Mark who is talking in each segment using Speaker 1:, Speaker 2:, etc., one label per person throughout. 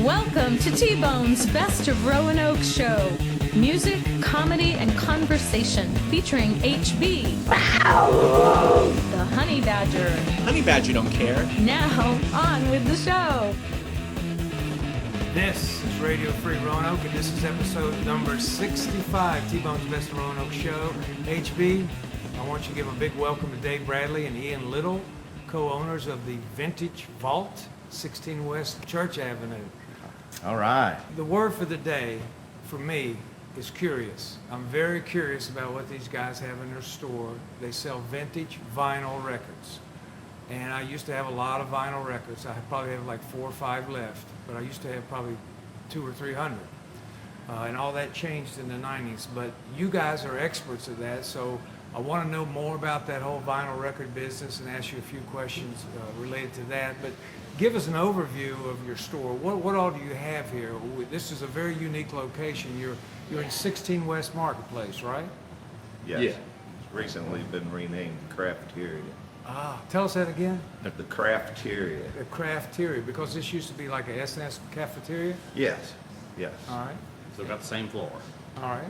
Speaker 1: Welcome to T-Bone's Best of Roanoke show. Music, comedy, and conversation featuring HB, the Honey Badger.
Speaker 2: Honey Badger don't care.
Speaker 1: Now, on with the show.
Speaker 3: This is Radio Free Roanoke, and this is episode number 65, T-Bone's Best of Roanoke show. HB, I want you to give a big welcome to Dave Bradley and Ian Little, co-owners of the Vintage Vault, 16 West Church Avenue.
Speaker 4: All right.
Speaker 3: The word for the day, for me, is curious. I'm very curious about what these guys have in their store. They sell vintage vinyl records. And I used to have a lot of vinyl records. I probably have like 4 or 5 left, but I used to have probably 200 or 300. And all that changed in the 90s. But you guys are experts at that, so I want to know more about that whole vinyl record business and ask you a few questions related to that. But give us an overview of your store. What all do you have here? This is a very unique location. You're in 16 West Marketplace, right?
Speaker 5: Yes.
Speaker 2: Yeah.
Speaker 5: It's recently been renamed the Crafteria.
Speaker 3: Ah, tell us that again.
Speaker 5: The Crafteria.
Speaker 3: The Crafteria, because this used to be like a S&S cafeteria?
Speaker 5: Yes. Yes.
Speaker 3: All right.
Speaker 2: Still got the same floor.
Speaker 3: All right.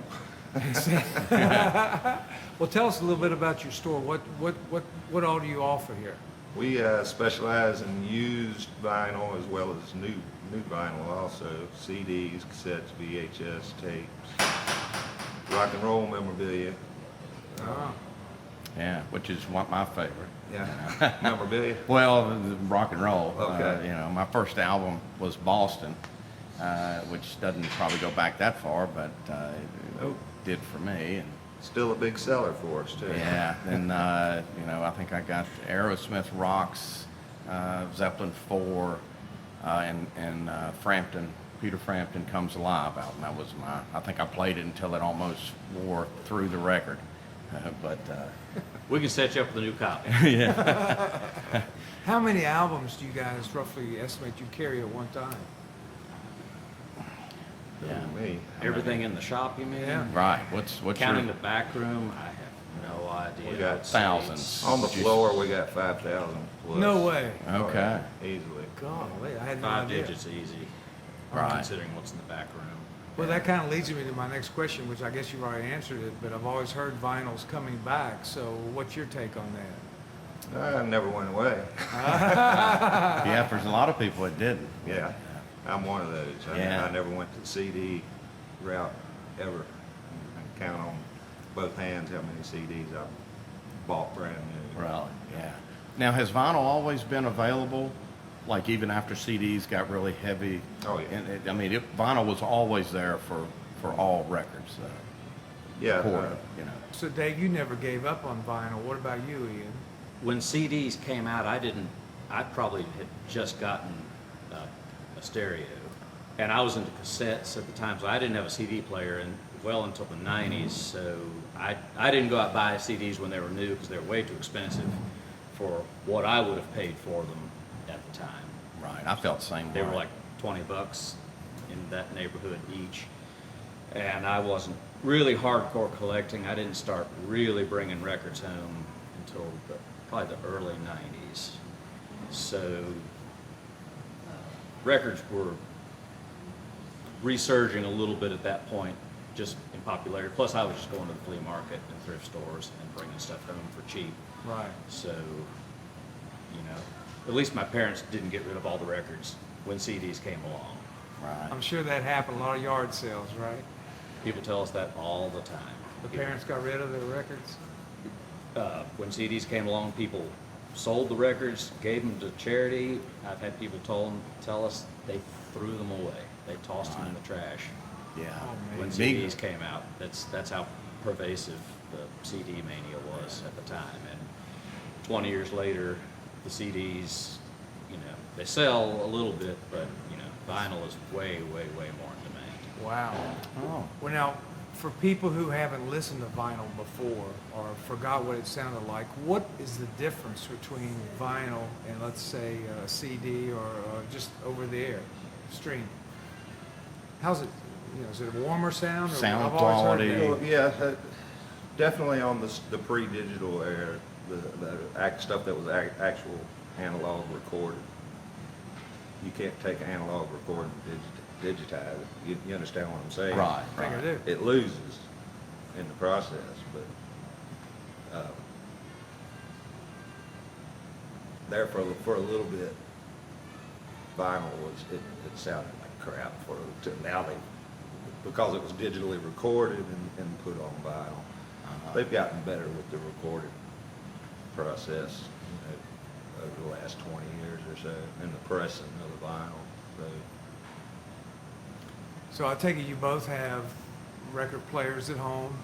Speaker 3: Well, tell us a little bit about your store. What all do you offer here?
Speaker 5: We specialize in used vinyl as well as new vinyl also. CDs, cassettes, VHS, tapes, rock and roll memorabilia.
Speaker 3: Ah.
Speaker 4: Yeah, which is my favorite.
Speaker 5: Yeah. Memorabilia.
Speaker 4: Well, the rock and roll.
Speaker 5: Okay.
Speaker 4: My first album was Boston, which doesn't probably go back that far, but it did for me. And
Speaker 5: Still a big seller for us too.
Speaker 4: yeah, and I think I got Aerosmith Rocks, Zeppelin 4, and Frampton. Peter Frampton Comes Alive album. That was I think I played it until it almost wore through the record. But
Speaker 2: We can set you up with a new copy.
Speaker 4: yeah.
Speaker 3: How many albums do you guys roughly estimate you carry at one time?
Speaker 4: Yeah.
Speaker 5: Me.
Speaker 2: Everything in the shop, you mean?
Speaker 3: Yeah.
Speaker 4: Right. What's
Speaker 2: Counting
Speaker 4: your
Speaker 2: the back room, I have no idea.
Speaker 5: We got
Speaker 4: thousands?
Speaker 5: On the floor, we got 5,000 plus.
Speaker 3: No way.
Speaker 5: Oh,
Speaker 4: Okay.
Speaker 5: yeah, easily.
Speaker 3: Golly, I had no
Speaker 2: 5
Speaker 3: idea.
Speaker 2: digits easy,
Speaker 4: Right.
Speaker 2: considering what's in the back room.
Speaker 3: Well, that kind of leads me to my next question, which I guess you've already answered it, but I've always heard vinyl's coming back. So what's your take on that?
Speaker 5: I never went away.
Speaker 4: Yeah, there's a lot of people that didn't.
Speaker 5: Yeah. I'm one of those.
Speaker 4: Yeah.
Speaker 5: I never went to the CD route ever. I can count on both hands how many CDs I bought brand new.
Speaker 4: Really? Yeah. Now, has vinyl always been available? Like even after CDs got really heavy?
Speaker 5: Oh, yeah.
Speaker 4: And vinyl was always there for all records.
Speaker 5: Yeah.
Speaker 4: Recorded,
Speaker 3: So Dave, you never gave up on vinyl. What about you, Ian?
Speaker 2: When CDs came out, I probably had just gotten a stereo. And I was into cassettes at the time, so I didn't have a CD player well until the 90s. So I didn't go out and buy CDs when they were new because they were way too expensive for what I would have paid for them at the time.
Speaker 4: Right. I felt the same
Speaker 2: They
Speaker 4: way.
Speaker 2: were like $20 in that neighborhood each. And I wasn't really hardcore collecting. I didn't start really bringing records home until probably the early 90s. So records were resurging a little bit at that point, just in popularity. Plus, I was just going to the flea market and thrift stores and bringing stuff home for cheap.
Speaker 3: Right.
Speaker 2: So, at least my parents didn't get rid of all the records when CDs came along.
Speaker 4: Right.
Speaker 3: I'm sure that happened. A lot of yard sales, right?
Speaker 2: People tell us that all the time.
Speaker 3: The parents got rid of their records.
Speaker 2: When CDs came along, people sold the records, gave them to charity. I've had people tell us they threw them away. They tossed them in the trash.
Speaker 4: Yeah.
Speaker 3: Oh,
Speaker 2: When
Speaker 3: man.
Speaker 2: CDs came out, that's how pervasive the CD mania was at the time. And 20 years later, the CDs, they sell a little bit, but vinyl is way, way, way more in demand.
Speaker 3: Wow.
Speaker 4: Oh.
Speaker 3: Well, now, for people who haven't listened to vinyl before or forgot what it sounded like, what is the difference between vinyl and, let's say, a CD or just over the air stream? How's it? Is it a warmer sound?
Speaker 4: Sound
Speaker 3: I've always heard
Speaker 4: quality.
Speaker 3: that.
Speaker 5: Well, yeah, definitely on the pre-digital era, stuff that was actual analog recorded. You can't take an analog recording and digitize it. You understand what I'm saying?
Speaker 4: Right,
Speaker 3: I think I do.
Speaker 5: It loses in the process, but there for a little bit, vinyl it sounded like crap now because it was digitally recorded and put on vinyl. They've gotten better with the recording process, over the last 20 years or so, and the pressing of the vinyl.
Speaker 3: So I take it you both have record players at home.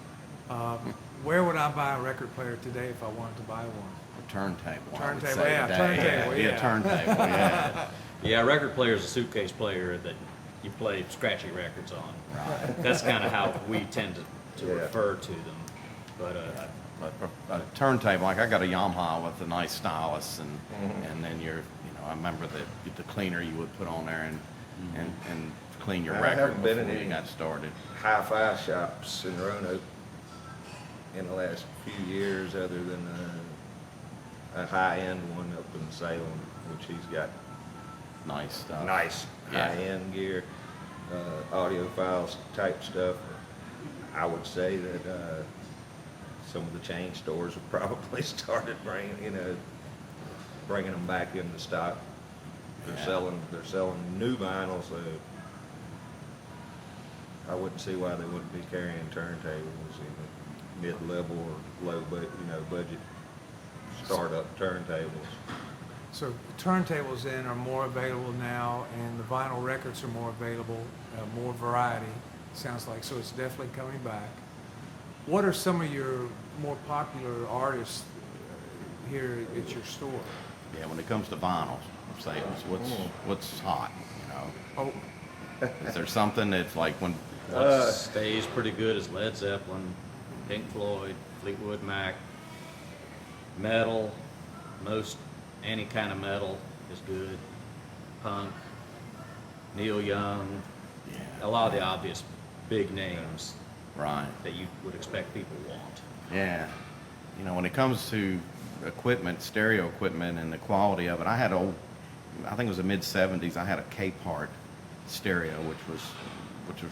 Speaker 3: Where would I buy a record player today if I wanted to buy one?
Speaker 4: A turntable. I would
Speaker 3: Turntable,
Speaker 4: say
Speaker 3: yeah,
Speaker 4: today.
Speaker 3: turntable,
Speaker 4: Be
Speaker 3: yeah.
Speaker 4: a turntable, yeah.
Speaker 2: Yeah, record player is a suitcase player that you play scratchy records on.
Speaker 4: Right.
Speaker 2: That's kind of how we tend to
Speaker 5: Yeah.
Speaker 2: refer to them. But
Speaker 4: But a turntable, like I got a Yamaha with a nice stylus, and then I remember the cleaner you would put on there and clean your
Speaker 5: I
Speaker 4: record
Speaker 5: haven't been
Speaker 4: before
Speaker 5: in
Speaker 4: you
Speaker 5: any
Speaker 4: got started.
Speaker 5: Hi-fi shops in Roanoke in the last few years, other than a high-end one up in Salem, which he's got
Speaker 4: Nice stuff.
Speaker 5: nice
Speaker 4: Yeah.
Speaker 5: high-end gear, audiophiles type stuff. I would say that some of the chain stores have probably started bringing them back into stock. They're
Speaker 4: Yeah.
Speaker 5: selling new vinyl, so I wouldn't see why they wouldn't be carrying turntables in mid-level or low budget startup turntables.
Speaker 3: So turntables then are more available now, and the vinyl records are more available, more variety, sounds like, so it's definitely coming back. What are some of your more popular artists here at your store?
Speaker 4: Yeah, when it comes to vinyls, I'm saying, what's hot,
Speaker 3: Oh,
Speaker 4: Is there something that's like when,
Speaker 2: what stays pretty good is Led Zeppelin, Pink Floyd, Fleetwood Mac, metal, any kind of metal is good. Punk, Neil Young, a lot of the obvious big names
Speaker 4: right,
Speaker 2: that you would expect people want.
Speaker 4: yeah. When it comes to equipment, stereo equipment and the quality of it, I think it was the mid-70s, I had a K-Part stereo, which was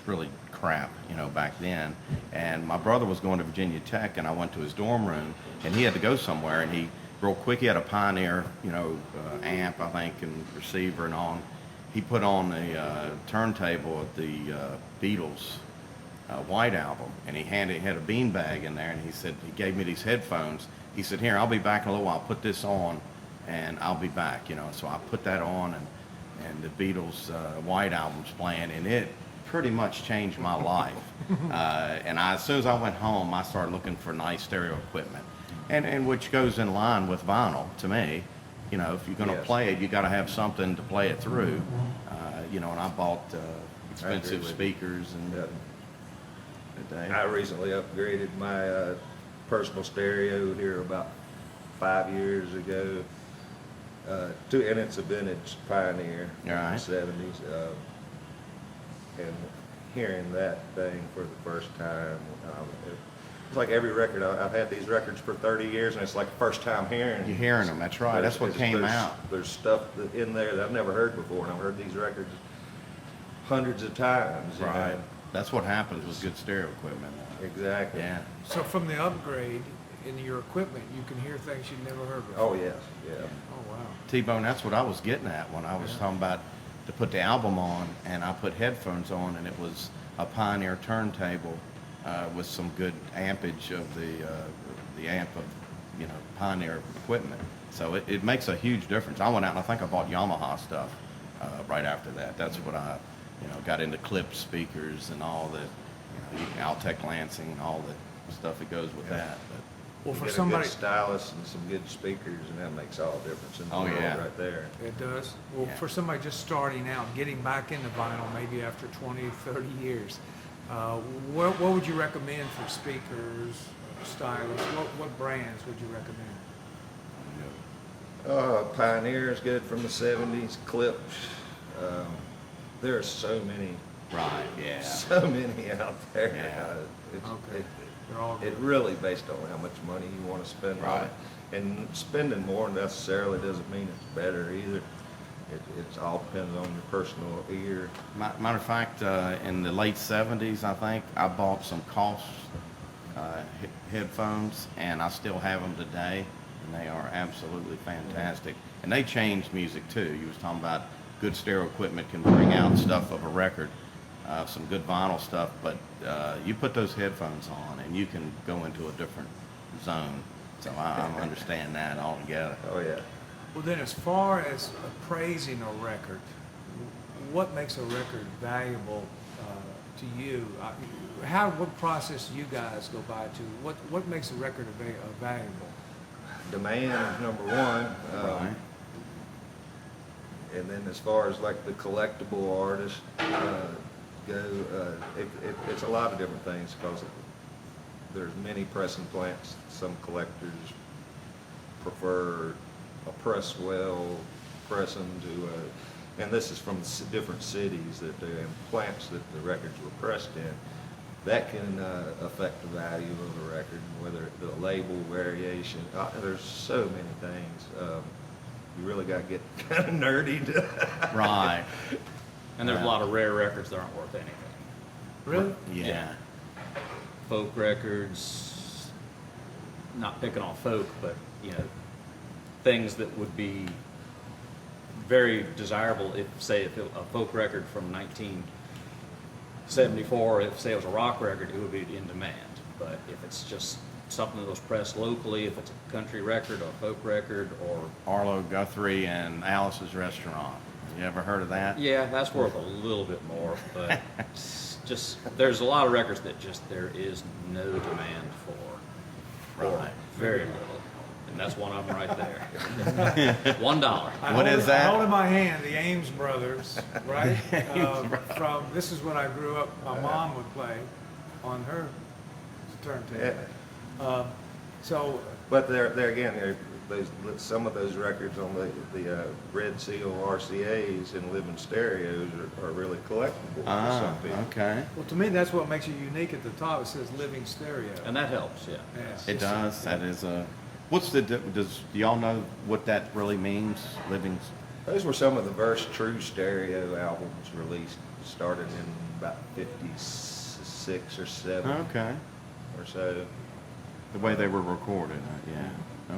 Speaker 4: really crap, back then. And my brother was going to Virginia Tech, and I went to his dorm room, and he had to go somewhere, and real quick, he had a Pioneer, amp, I think, and receiver and all. He put on a turntable at the Beatles White Album, and he had a beanbag in there, and he gave me these headphones. He said, "Here, I'll be back in a little while. Put this on, and I'll be back." So I put that on, and the Beatles White Album's playing, and it pretty much changed my life. And as soon as I went home, I started looking for nice stereo equipment, and which goes in line with vinyl to me. If you're going to
Speaker 5: Yes.
Speaker 4: play it, you got to have something to play it through. And I bought expensive
Speaker 5: with you.
Speaker 4: speakers and.
Speaker 5: Yeah.
Speaker 4: Today.
Speaker 5: I recently upgraded my personal stereo here about 5 years ago, and it's a vintage Pioneer
Speaker 4: All right.
Speaker 5: from the 70s. And hearing that thing for the first time, it's like every record. I've had these records for 30 years, and it's like the first time hearing.
Speaker 4: You're hearing them. That's right. That's what came out.
Speaker 5: There's stuff in there that I've never heard before, and I've heard these records hundreds of times.
Speaker 4: Right. That's what happens with good stereo equipment.
Speaker 5: Exactly.
Speaker 4: Yeah.
Speaker 3: so from the upgrade in your equipment, you can hear things you've never heard before.
Speaker 5: Oh yes, yeah.
Speaker 3: Oh, wow.
Speaker 4: T-Bone, that's what I was getting at when I was talking about to put the album on, and I put headphones on, and it was a Pioneer turntable with some good ampage of the amp of Pioneer equipment. So it makes a huge difference. I went out and I think I bought Yamaha stuff right after that. That's what I got into clip speakers and all the Altec Lansing and all the stuff that goes with that. But
Speaker 3: Well,
Speaker 5: You
Speaker 3: for
Speaker 5: get a
Speaker 3: somebody,
Speaker 5: good stylus and some good speakers, and that makes all the difference in the
Speaker 4: Oh,
Speaker 5: world
Speaker 4: yeah.
Speaker 5: right there.
Speaker 3: it does. Well,
Speaker 4: Yeah.
Speaker 3: for somebody just starting out, getting back into vinyl, maybe after 20, 30 years, what would you recommend for speakers, stylus? What brands would you recommend?
Speaker 5: Pioneer is good from the 70s. Clips. There are so many,
Speaker 4: right, yeah.
Speaker 5: so many out there.
Speaker 4: Yeah.
Speaker 5: It's,
Speaker 3: Okay. They're all
Speaker 5: it
Speaker 3: good.
Speaker 5: really based on how much money you want to spend on
Speaker 4: Right.
Speaker 5: it. And spending more necessarily doesn't mean it's better either. It all depends on your personal ear.
Speaker 4: Matter of fact, in the late 70s, I think, I bought some Koss headphones, and I still have them today, and they are absolutely fantastic. And they change music too. You was talking about good stereo equipment can bring out stuff of a record, some good vinyl stuff, but you put those headphones on, and you can go into a different zone. So I understand that altogether.
Speaker 5: Oh yeah.
Speaker 3: Well, then, as far as appraising a record, what makes a record valuable to you? What process do you guys go by to? What makes a record valuable?
Speaker 5: Demand is number one.
Speaker 4: Right.
Speaker 5: And then as far as like the collectible artists go, it's a lot of different things because there's many pressing plants. Some collectors prefer a press well pressing to, and this is from different cities that and plants that the records were pressed in. That can affect the value of the record, whether the label variation. There's so many things. You really got to get kind of nerdy to
Speaker 4: Right.
Speaker 2: And there's a lot of rare records that aren't worth anything.
Speaker 3: Really?
Speaker 4: Yeah.
Speaker 2: Folk records, not picking on folk, but things that would be very desirable if a folk record from 1974, if say it was a rock record, it would be in demand. But if it's just something that was pressed locally, if it's a country record or a folk record or...
Speaker 4: Arlo Guthrie and Alice's Restaurant. You ever heard of that?
Speaker 2: Yeah, that's worth a little bit more, but just there's a lot of records that just there is no demand for.
Speaker 4: Right.
Speaker 2: Very little. And that's one of them right there. $1.
Speaker 4: What is that?
Speaker 3: I hold in my hand the Ames Brothers, right? From this is when I grew up. My mom would play on her turntable.
Speaker 5: Yeah.
Speaker 3: So,
Speaker 5: But there again, some of those records on the Red Seal RCAs and Living Stereos are really collectible for some people.
Speaker 4: Okay.
Speaker 3: well, to me, that's what makes it unique at the top. It says Living Stereo.
Speaker 2: And that helps, yeah.
Speaker 3: Yeah.
Speaker 4: It does. That is a. What's the? Do y'all know what that really means? Living.
Speaker 5: Those were some of the first true stereo albums released, started in about 56 or 7
Speaker 4: Okay.
Speaker 5: or so.
Speaker 4: The way they were recorded. Yeah.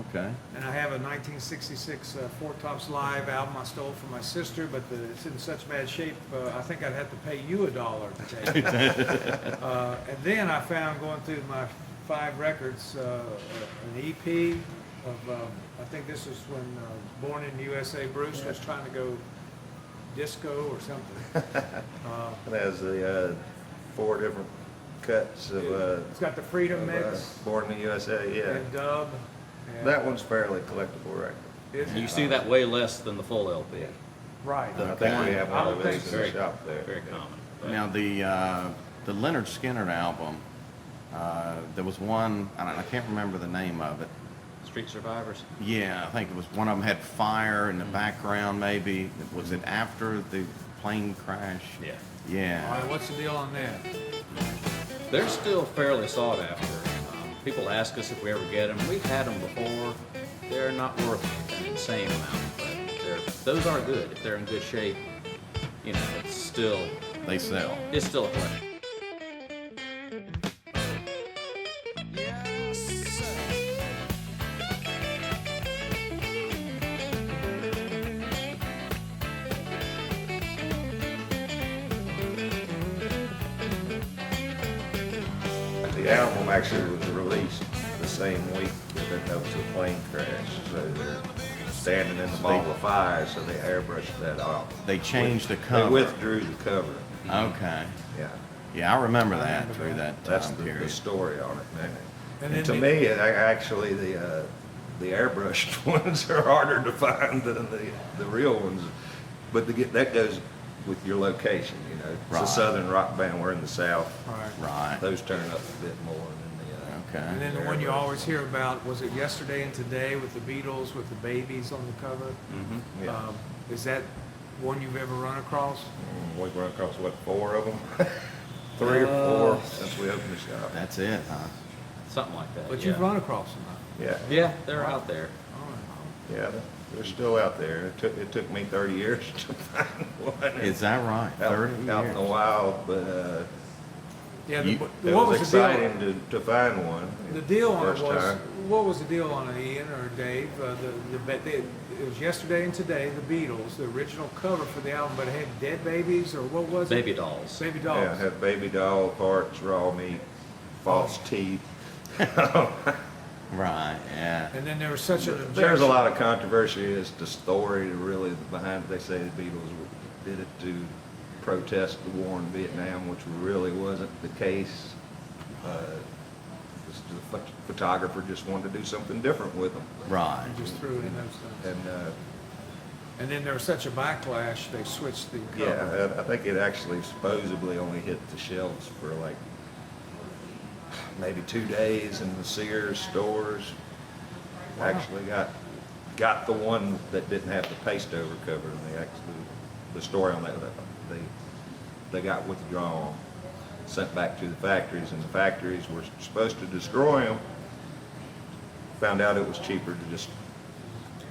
Speaker 4: Okay.
Speaker 3: And I have a 1966 Four Tops Live album I stole from my sister, but it's in such bad shape, I think I'd have to pay you $1 to take it. And then I found, going through my 5 records, an EP of, I think this was when Born in the USA Bruce was trying to go disco or something.
Speaker 5: It has the 4 different cuts of
Speaker 3: It's got the Freedom Mix
Speaker 5: Born in the USA, yeah.
Speaker 3: and dub. And
Speaker 5: That one's fairly collectible record.
Speaker 3: it's-
Speaker 2: You see that way less than the full LP.
Speaker 3: Right.
Speaker 5: I think we have
Speaker 3: I
Speaker 5: one
Speaker 3: don't
Speaker 5: of
Speaker 3: think
Speaker 5: those
Speaker 3: so.
Speaker 5: in the shop there.
Speaker 2: Very common. But
Speaker 4: Now the Leonard Skinner album. There was one. I can't remember the name of it.
Speaker 2: Street Survivors.
Speaker 4: Yeah, I think it was one of them had fire in the background. Maybe was it after the plane crash?
Speaker 2: Yeah.
Speaker 3: All
Speaker 4: Yeah.
Speaker 3: right, what's the deal on that?
Speaker 2: They're still fairly sought after. People ask us if we ever get them. We've had them before. They're not worth an insane amount, but those are good. If they're in good shape, it's still
Speaker 4: They sell.
Speaker 2: a collection.
Speaker 5: The album actually was released the same week that was a plane crash. So they're standing in the ball of fire, so they airbrushed that off.
Speaker 4: They changed the
Speaker 5: They
Speaker 4: cover.
Speaker 5: withdrew the cover.
Speaker 4: Okay.
Speaker 5: Yeah.
Speaker 4: Yeah, I remember that through that
Speaker 5: That's
Speaker 4: time
Speaker 5: the
Speaker 4: period.
Speaker 5: story on it, man.
Speaker 3: And
Speaker 5: And
Speaker 3: then
Speaker 5: to me, actually, the airbrushed ones are harder to find than the real ones. But that goes with your location, It's
Speaker 4: Right.
Speaker 5: a southern rock band. We're in the south.
Speaker 3: All right.
Speaker 4: Right.
Speaker 5: Those turn up a bit more than
Speaker 4: Okay.
Speaker 3: And then the one you always hear about, was it Yesterday and Today with the Beatles, with the babies on the cover?
Speaker 5: the. Yeah.
Speaker 3: Is that one you've ever run across?
Speaker 5: We've run across, 4 of them? 3 or 4 since we opened the shop.
Speaker 4: That's it, huh?
Speaker 2: something like that.
Speaker 3: But
Speaker 2: yeah.
Speaker 3: you've run across them. Huh?
Speaker 5: Yeah,
Speaker 2: Yeah, they're out there.
Speaker 3: All right.
Speaker 5: yeah, they're still out there. It took me 30 years to find one.
Speaker 4: Is that right? 30
Speaker 5: Out in the
Speaker 4: years.
Speaker 5: wild, but
Speaker 3: Yeah.
Speaker 4: You-
Speaker 5: it
Speaker 3: What
Speaker 5: was
Speaker 3: was the deal?
Speaker 5: exciting to find one.
Speaker 3: The deal on it
Speaker 5: First
Speaker 3: was,
Speaker 5: time.
Speaker 3: what was the deal on it, Ian or Dave? It was Yesterday and Today, the Beatles, the original cover for the album, but it had dead babies, or what was it?
Speaker 2: Baby dolls.
Speaker 3: Baby
Speaker 5: Yeah,
Speaker 3: dolls.
Speaker 5: it had baby doll parts, raw meat, false teeth.
Speaker 4: Right, yeah.
Speaker 3: And then there was such an objection.
Speaker 5: There's a lot of controversy as to story really behind. They say the Beatles did it to protest the war in Vietnam, which really wasn't the case. The photographer just wanted to do something different with them,
Speaker 4: Right.
Speaker 3: You just threw it in those things.
Speaker 5: and
Speaker 3: And then there was such a backlash, they switched the cover.
Speaker 5: yeah, I think it actually supposedly only hit the shelves for like maybe 2 days in the Sears stores.
Speaker 3: Wow.
Speaker 5: Actually got the one that didn't have the paste over cover, and they actually, the story on that, they got withdrawn, sent back to the factories, and the factories were supposed to destroy them. Found out it was cheaper to just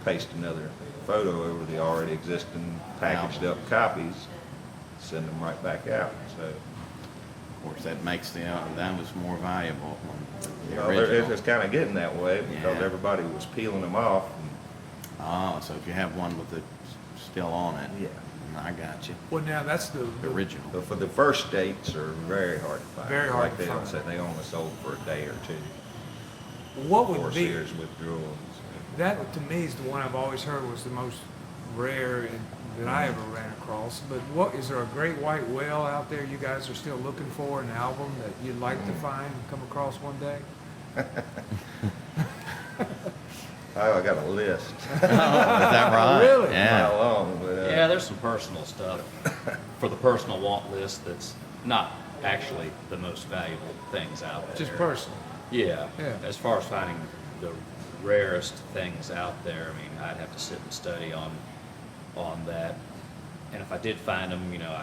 Speaker 5: paste another photo over the already existing packaged up copies, send them right back out. So,
Speaker 4: Of course, that makes that was more valuable than
Speaker 5: you
Speaker 4: the
Speaker 5: know,
Speaker 4: original.
Speaker 5: it's kind of getting that way because
Speaker 4: Yeah.
Speaker 5: everybody was peeling them off.
Speaker 4: Oh, so if you have one with it still on it.
Speaker 5: Yeah.
Speaker 4: I got you.
Speaker 3: Well, now that's the
Speaker 4: The original.
Speaker 5: But for the first dates are very hard to find.
Speaker 3: Very hard
Speaker 5: like
Speaker 3: to find.
Speaker 5: They only sold for a day or two
Speaker 3: What
Speaker 5: before
Speaker 3: would be
Speaker 5: Sears withdrew them.
Speaker 3: that to me is the one I've always heard was the most rare that I ever ran across. But what is there a great white whale out there you guys are still looking for, an album that you'd like to find and come across one day?
Speaker 5: Oh, I got a list.
Speaker 4: Is that right?
Speaker 3: Really?
Speaker 4: Yeah.
Speaker 5: How long? But,
Speaker 2: Yeah, there's some personal stuff for the personal want list that's not actually the most valuable things out there.
Speaker 3: Just personal.
Speaker 2: Yeah.
Speaker 3: Yeah.
Speaker 2: As far as finding the rarest things out there, I mean, I'd have to sit and study on that. And if I did find them, you know,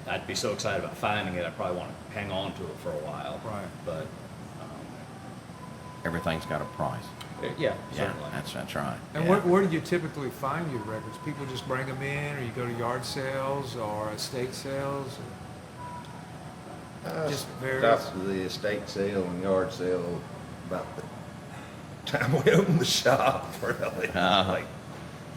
Speaker 2: I'd be so excited about finding it, I'd probably want to hang on to it for a while.
Speaker 3: Right.
Speaker 2: But
Speaker 4: Everything's got a price.
Speaker 2: yeah,
Speaker 4: Yeah,
Speaker 2: certainly.
Speaker 4: that's right.
Speaker 3: And
Speaker 4: Yeah.
Speaker 3: where do you typically find your records? People just bring them in, or you go to yard sales or estate sales? Just various.
Speaker 5: Stopped the estate sale and yard sale about the time we opened the shop, really.
Speaker 4: Uh-huh.
Speaker 5: Like,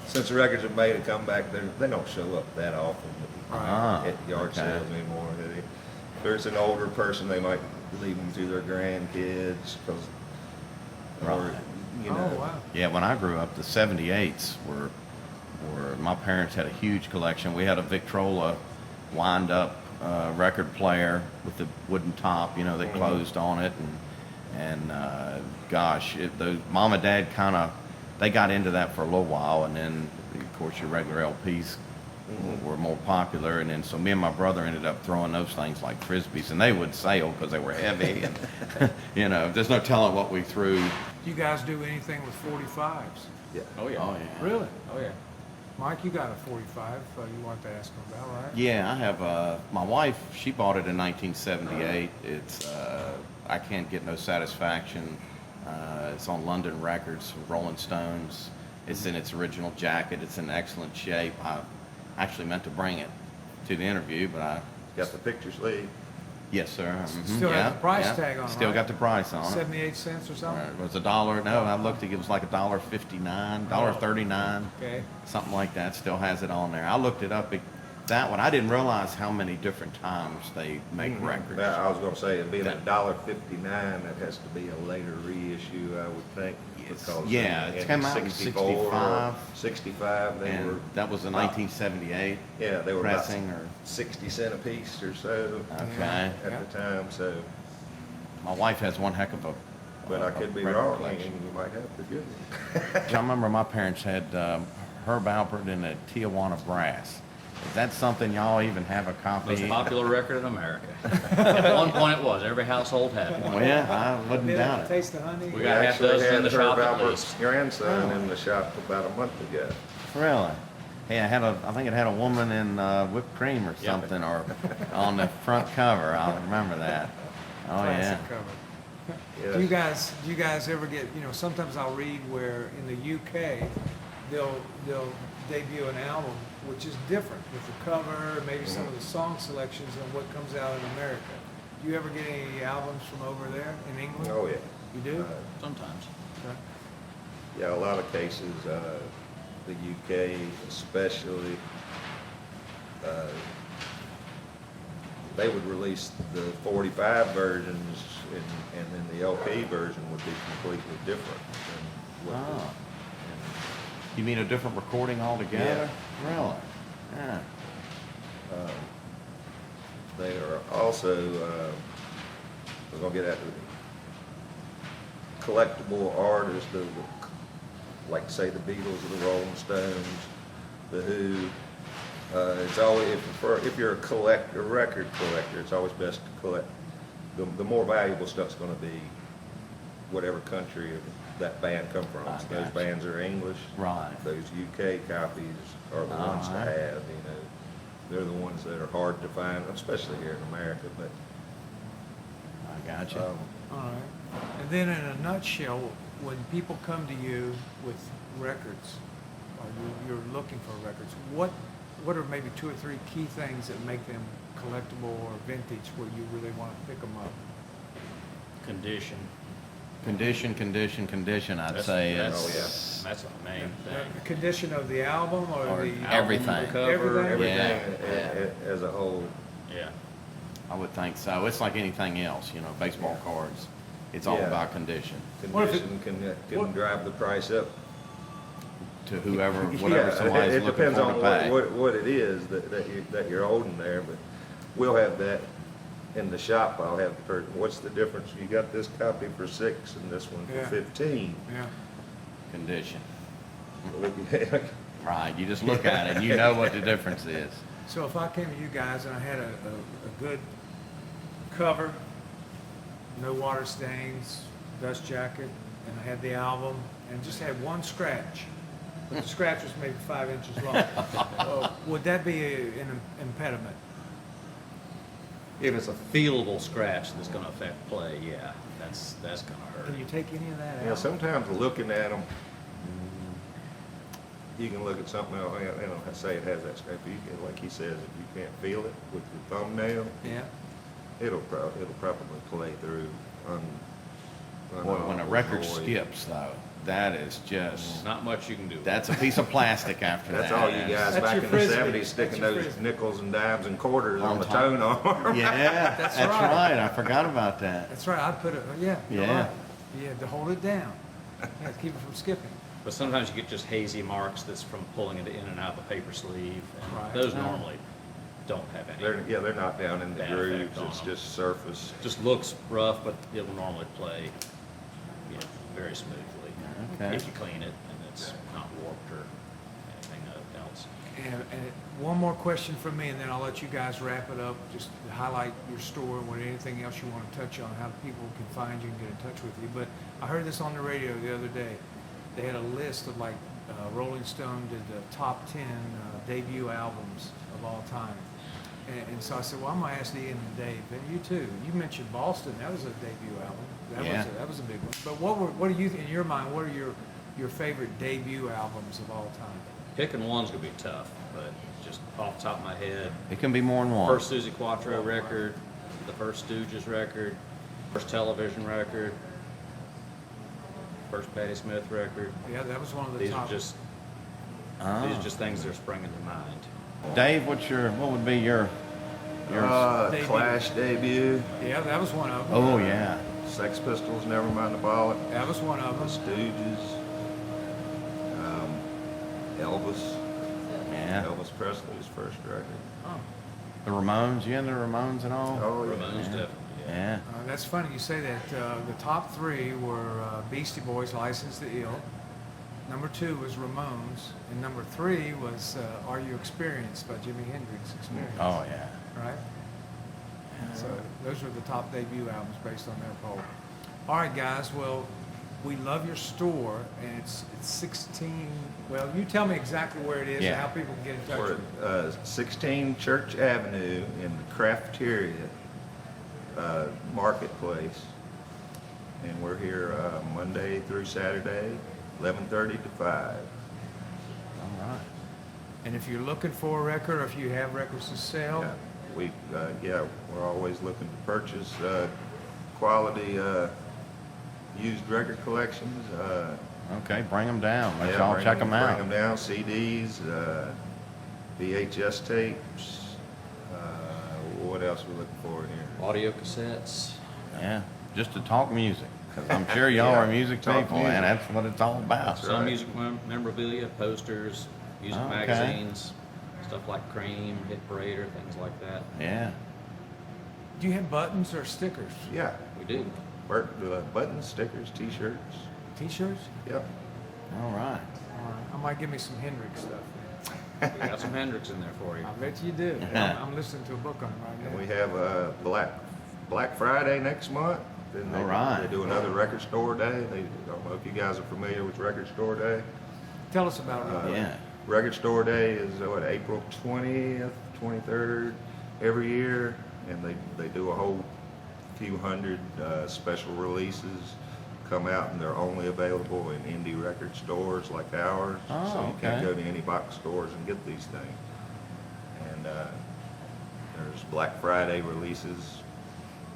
Speaker 5: since the records have made a comeback, they don't show up that often
Speaker 4: Ah,
Speaker 5: at yard
Speaker 4: okay.
Speaker 5: sales anymore. If there's an older person, they might leave them to their grandkids, because,
Speaker 4: Right.
Speaker 5: you know.
Speaker 3: Oh, wow.
Speaker 4: Yeah, when I grew up, the 78s were my parents had a huge collection. We had a Victrola wind-up record player with the wooden top, you know, that closed on it, and gosh, mom and dad they got into that for a little while, and then of course your regular LPs were more popular, and then so me and my brother ended up throwing those things like frisbees, and they would sail because they were heavy, and you know, there's no telling what we threw.
Speaker 3: Do you guys do anything with 45s?
Speaker 5: Yeah.
Speaker 2: Oh yeah.
Speaker 4: Oh yeah.
Speaker 3: Really?
Speaker 2: Oh yeah.
Speaker 3: Mike, you got a 45 you want to ask him about, right?
Speaker 4: Yeah, I have. My wife, she bought it in 1978. It's I can't get no satisfaction. It's on London Records, Rolling Stones. It's in its original jacket. It's in excellent shape. I actually meant to bring it to the interview, but
Speaker 5: Got the picture sleeve.
Speaker 4: yes, sir. Mhm,
Speaker 3: Still has
Speaker 4: yeah,
Speaker 3: the price
Speaker 4: yeah.
Speaker 3: tag on it,
Speaker 4: Still
Speaker 3: right?
Speaker 4: got the price on it.
Speaker 3: 78 cents or something?
Speaker 4: It was $1. No, I looked. It was like $1.59, $1.39.
Speaker 3: Okay.
Speaker 4: Something like that. Still has it on there. I looked it up. That one, I didn't realize how many different times they make records.
Speaker 5: I was gonna say, it being
Speaker 4: That-
Speaker 5: $1.59, that has to be a later reissue, I would think. because
Speaker 4: yeah, it came out in
Speaker 5: 64 or
Speaker 4: 65.
Speaker 5: 65, they were,
Speaker 4: And that was in 1978
Speaker 5: yeah, they were about
Speaker 4: pressing, or
Speaker 5: 60 cent a piece or so
Speaker 4: okay.
Speaker 5: at the time, so,
Speaker 4: My wife has one heck of a.
Speaker 5: but I could be
Speaker 4: record
Speaker 5: wrong, and
Speaker 4: collection.
Speaker 5: you might have to forgive me.
Speaker 4: I remember my parents had Herb Alpert and a Tijuana Brass. Is that something y'all even have a copy?
Speaker 2: Most popular record in America. At one point it was. Every household had one.
Speaker 4: Well, yeah, I wouldn't
Speaker 3: Did
Speaker 4: doubt
Speaker 3: it
Speaker 4: it.
Speaker 3: taste the honey?
Speaker 2: We got half dozen in the shop at
Speaker 5: Herb
Speaker 2: least.
Speaker 5: Alpert's grandson in the shop about a month ago.
Speaker 4: Really? Yeah, I think it had a woman in whipped cream or something, or on the front cover. I remember that. Oh
Speaker 3: Classic
Speaker 4: yeah.
Speaker 3: cover.
Speaker 5: Yes.
Speaker 3: Do you guys ever get, sometimes I'll read where in the UK, they'll debut an album which is different with the cover, maybe some of the song selections and what comes out in America. Do you ever get any albums from over there in England?
Speaker 5: Oh, yeah.
Speaker 3: You do?
Speaker 2: Sometimes.
Speaker 3: Okay.
Speaker 5: Yeah, a lot of cases, the UK especially, they would release the 45 versions and then the LP version would be completely different than what
Speaker 4: Ah. You mean a different recording altogether? Really? Yeah.
Speaker 5: They are also, we're gonna get at the collectible artists, like say the Beatles or the Rolling Stones, the Who. It's always, if you're a record collector, it's always best to collect. The more valuable stuff's gonna be whatever country that band come from.
Speaker 4: I
Speaker 5: So those
Speaker 4: gotcha.
Speaker 5: bands are English.
Speaker 4: Right.
Speaker 5: Those UK copies are the ones to
Speaker 4: Alright.
Speaker 5: have, They're the ones that are hard to find, especially here in America, but,
Speaker 4: I got you.
Speaker 5: um,
Speaker 3: All right. And then in a nutshell, when people come to you with records, or you're looking for records, what are maybe 2 or 3 key things that make them collectible or vintage where you really want to pick them up?
Speaker 2: Condition.
Speaker 4: Condition, I'd say
Speaker 5: that's-
Speaker 4: is.
Speaker 2: That's the main thing.
Speaker 3: The condition of the album or
Speaker 4: Or
Speaker 3: the...
Speaker 4: everything.
Speaker 2: Album, the cover,
Speaker 3: Everything?
Speaker 5: everything
Speaker 4: Yeah.
Speaker 5: as a whole.
Speaker 2: Yeah.
Speaker 4: I would think so. It's like anything else, baseball cards. It's all
Speaker 5: Yeah.
Speaker 4: about condition.
Speaker 3: What if it-
Speaker 5: Condition can
Speaker 3: what-
Speaker 5: drive the price up.
Speaker 4: To whoever,
Speaker 5: Yeah,
Speaker 4: whatever somebody's
Speaker 5: it
Speaker 4: looking
Speaker 5: depends
Speaker 4: for
Speaker 5: on
Speaker 4: to pay.
Speaker 5: what it is that you're holding there, but we'll have that in the shop. I'll have the person, what's the difference? You got this copy for $6 and this one
Speaker 3: Yeah.
Speaker 5: for 15.
Speaker 3: Yeah.
Speaker 4: Condition.
Speaker 5: Yeah.
Speaker 4: Right. You just look at it and you know what the difference is.
Speaker 3: So if I came to you guys and I had a good cover, no water stains, dust jacket, and I had the album, and just had one scratch, but the scratch was maybe 5 inches long, would that be an impediment?
Speaker 2: If it's a feelable scratch that's gonna affect play, yeah, that's gonna hurt.
Speaker 3: Can you take any of that
Speaker 5: Yeah,
Speaker 3: out?
Speaker 5: sometimes looking at them, you can look at something else, say it has that scrape. You can, like he says, if you can't feel it with your thumbnail,
Speaker 3: Yeah.
Speaker 5: it'll probably play through.
Speaker 4: Boy, when a record
Speaker 5: unalloyed.
Speaker 4: skips though, that is just,
Speaker 2: Not much you can do.
Speaker 4: that's a piece of plastic after that.
Speaker 5: That's all you guys
Speaker 3: That's
Speaker 5: back
Speaker 3: your
Speaker 5: in the
Speaker 3: frisbee.
Speaker 5: '70s sticking
Speaker 3: That's your
Speaker 5: those
Speaker 3: frisbee.
Speaker 5: nickels and dimes and quarters
Speaker 4: On
Speaker 5: on the
Speaker 4: top.
Speaker 5: tone arm.
Speaker 4: Yeah,
Speaker 3: That's
Speaker 4: that's
Speaker 3: right.
Speaker 4: right. I forgot about that.
Speaker 3: That's right, I'd put it, yeah. you're
Speaker 4: Yeah.
Speaker 3: right. You had to hold it down. Yeah, to keep it from skipping.
Speaker 2: But sometimes you get just hazy marks that's from pulling it in and out the paper sleeve. And
Speaker 3: Right.
Speaker 2: those normally don't have any.
Speaker 5: They're not down in the
Speaker 2: Bad
Speaker 5: grooves,
Speaker 2: effect on
Speaker 5: it's
Speaker 2: them.
Speaker 5: just surface.
Speaker 2: Just looks rough, but it'll normally play, very smoothly.
Speaker 4: Okay.
Speaker 2: If you clean it and it's not warped or anything else.
Speaker 3: And one more question from me, and then I'll let you guys wrap it up. Just to highlight your store and anything else you want to touch on, how people can find you and get in touch with you. But I heard this on the radio the other day. They had a list of Rolling Stone did the top 10 debut albums of all time. And so I said, well, I'm going to ask Ian and Dave, and you too. You mentioned Boston. That was a debut album. That was a big one. But what do you, in your mind, what are your favorite debut albums of all time?
Speaker 2: Picking one's gonna be tough, but just off the top of my head,
Speaker 4: It can be more than one.
Speaker 2: first Susie Quattro record, the first Stooges record, first television record, first Patti Smith record.
Speaker 3: Yeah, that was one of the
Speaker 2: These
Speaker 3: top.
Speaker 2: are just
Speaker 4: Ah.
Speaker 2: these are just things that are springing to mind.
Speaker 4: Dave, what would be your
Speaker 3: Debut.
Speaker 5: Clash debut,
Speaker 3: Yeah, that was one of them.
Speaker 4: oh yeah.
Speaker 5: Sex Pistols, Nevermind the Ballad,
Speaker 3: That was one of
Speaker 5: the
Speaker 3: them.
Speaker 5: Stooges, Elvis,
Speaker 4: Yeah.
Speaker 5: Elvis Presley's first record.
Speaker 3: Oh.
Speaker 4: The Ramones, you into the Ramones and all?
Speaker 5: Oh,
Speaker 2: Ramones
Speaker 4: Yeah.
Speaker 2: definitely.
Speaker 4: Yeah.
Speaker 3: That's funny you say that. The top 3 were Beastie Boys, License to Ill. Number 2 was Ramones. And number 3 was Are You Experienced by Jimi Hendrix Experience.
Speaker 4: Oh yeah.
Speaker 3: Right? So those were the top debut albums based on their poll. All right, guys. Well, we love your store, and it's 16. Well, you tell me exactly where it is
Speaker 4: Yeah.
Speaker 3: and how people can get in touch
Speaker 5: We're
Speaker 3: with you.
Speaker 5: at 16 Church Avenue in the Cafeteria Marketplace. and we're here Monday through Saturday, 11:30 to 5.
Speaker 4: All right.
Speaker 3: And if you're looking for a record, or if you have records to sell,
Speaker 5: Yeah, we're always looking to purchase quality used record collections.
Speaker 4: Okay, bring them down. Let's
Speaker 5: Yeah,
Speaker 4: all check them out.
Speaker 5: Bring them down, CDs, VHS tapes. What else we looking for here?
Speaker 2: Audio cassettes.
Speaker 4: Yeah, just to talk music, because I'm sure y'all
Speaker 5: Yeah,
Speaker 4: are music
Speaker 5: talk
Speaker 4: people,
Speaker 5: music.
Speaker 4: and that's what it's all about.
Speaker 5: That's
Speaker 2: Some
Speaker 5: right.
Speaker 2: music memorabilia, posters, music
Speaker 4: Okay.
Speaker 2: magazines, stuff like Cream, Hit Parader, things like that.
Speaker 4: Yeah.
Speaker 3: do you have buttons or stickers?
Speaker 5: Yeah,
Speaker 2: We do.
Speaker 5: buttons, stickers, T-shirts.
Speaker 3: T-shirts?
Speaker 5: Yep.
Speaker 4: All right.
Speaker 3: I might give me some Hendrix stuff.
Speaker 2: We got some Hendrix in there for you.
Speaker 3: I bet you do. I'm listening to a book on it right
Speaker 5: And
Speaker 3: now.
Speaker 5: we have Black Friday next month. Then
Speaker 4: All right.
Speaker 5: They do another record store day. I don't know if you guys are familiar with Record Store Day.
Speaker 3: Tell us about it.
Speaker 4: Yeah.
Speaker 5: Record Store Day is April 20th, 23rd every year, and they do a whole few hundred special releases come out, and they're only available in indie record stores like ours.
Speaker 4: Oh,
Speaker 5: so you can't
Speaker 4: okay.
Speaker 5: go to any box stores and get these things. And there's Black Friday releases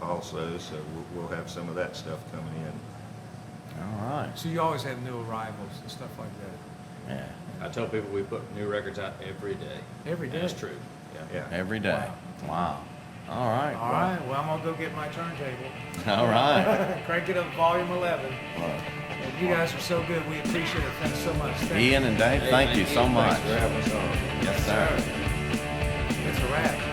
Speaker 5: also, so we'll have some of that stuff coming in.
Speaker 4: All right.
Speaker 3: So you always have new arrivals and stuff like that.
Speaker 4: Yeah.
Speaker 2: I tell people we put new records out every day.
Speaker 3: Every day?
Speaker 2: That's true. Yeah.
Speaker 5: Yeah.
Speaker 4: Every day. Wow. All right.
Speaker 3: All right. Well, I'm gonna go get my turntable.
Speaker 4: All right.
Speaker 3: Crank it up, volume 11.
Speaker 4: Well,
Speaker 3: And you guys are so good. We appreciate it. Thanks so much. Thank
Speaker 4: Ian and Dave,
Speaker 2: Hey,
Speaker 4: thank
Speaker 2: thank
Speaker 4: you
Speaker 2: you.
Speaker 4: so much.
Speaker 5: Thanks for having us on.
Speaker 4: Yes, sir.
Speaker 3: It's a wrap.